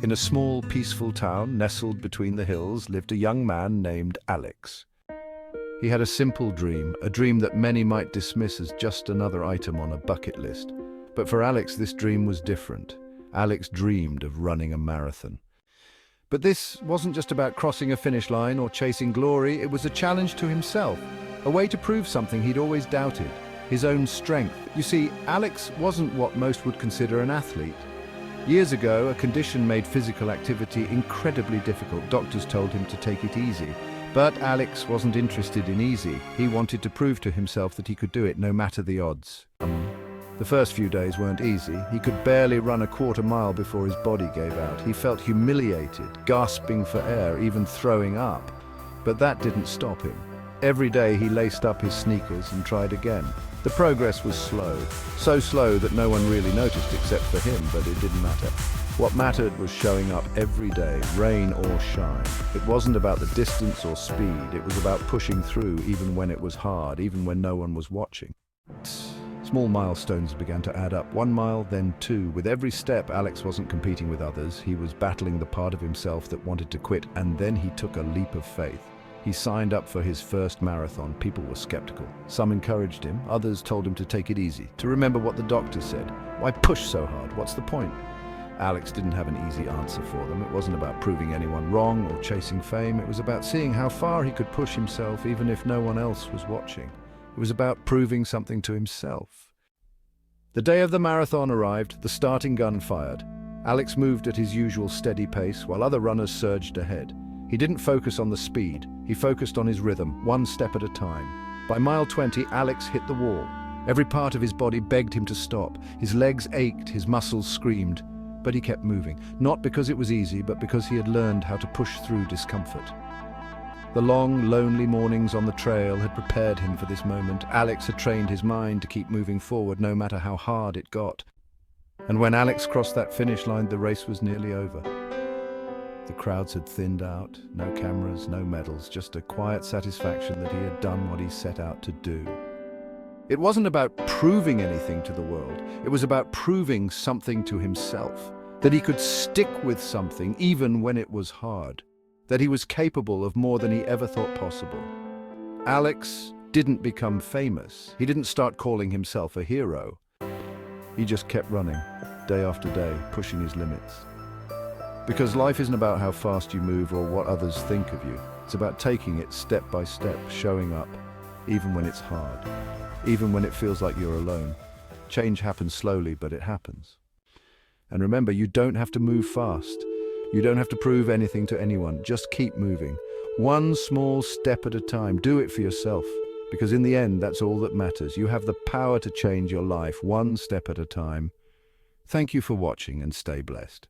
In a small, peaceful town nestled between the hills lived a young man named Alex. He had a simple dream, a dream that many might dismiss as just another item on a bucket list. But for Alex, this dream was different. Alex dreamed of running a marathon. But this wasn't just about crossing a finish line or chasing glory, it was a challenge to himself, a way to prove something he'd always doubted, his own strength. You see, Alex wasn't what most would consider an athlete. Years ago, a condition made physical activity incredibly difficult. Doctors told him to take it easy. But Alex wasn't interested in easy. He wanted to prove to himself that he could do it no matter the odds. The first few days weren't easy. He could barely run a quarter mile before his body gave out. He felt humiliated, gasping for air, even throwing up. But that didn't stop him. Every day he laced up his sneakers and tried again. The progress was slow, so slow that no one really noticed except for him, but it didn't matter. What mattered was showing up every day, rain or shine. It wasn't about the distance or speed, it was about pushing through even when it was hard, even when no one was watching. Small milestones began to add up. 1 mile, then 2. With every step, Alex wasn't competing with others. He was battling the part of himself that wanted to quit, and then he took a leap of faith. He signed up for his first marathon. People were skeptical. Some encouraged him, others told him to take it easy, to remember what the doctor said. Why push so hard? What's the point? Alex didn't have an easy answer for them. It wasn't about proving anyone wrong or chasing fame. It was about seeing how far he could push himself even if no one else was watching. It was about proving something to himself. The day of the marathon arrived, the starting gun fired. Alex moved at his usual steady pace while other runners surged ahead. He didn't focus on the speed, he focused on his rhythm, one step at a time. By mile 20, Alex hit the wall. Every part of his body begged him to stop. His legs ached, his muscles screamed. But he kept moving, not because it was easy, but because he had learned how to push through discomfort. The long, lonely mornings on the trail had prepared him for this moment. Alex had trained his mind to keep moving forward no matter how hard it got. And when Alex crossed that finish line, the race was nearly over. The crowds had thinned out, no cameras, no medals, just a quiet satisfaction that he had done what he set out to do. It wasn't about proving anything to the world, it was about proving something to himself, that he could stick with something even when it was hard, that he was capable of more than he ever thought possible. Alex didn't become famous. He didn't start calling himself a hero. He just kept running, day after day, pushing his limits. Because life isn't about how fast you move or what others think of you. It's about taking it step by step, showing up, even when it's hard, even when it feels like you're alone. Change happens slowly, but it happens. And remember, you don't have to move fast. You don't have to prove anything to anyone. Just keep moving. One small step at a time. Do it for yourself. Because in the end, that's all that matters. You have the power to change your life one step at a time. Thank you for watching and stay blessed.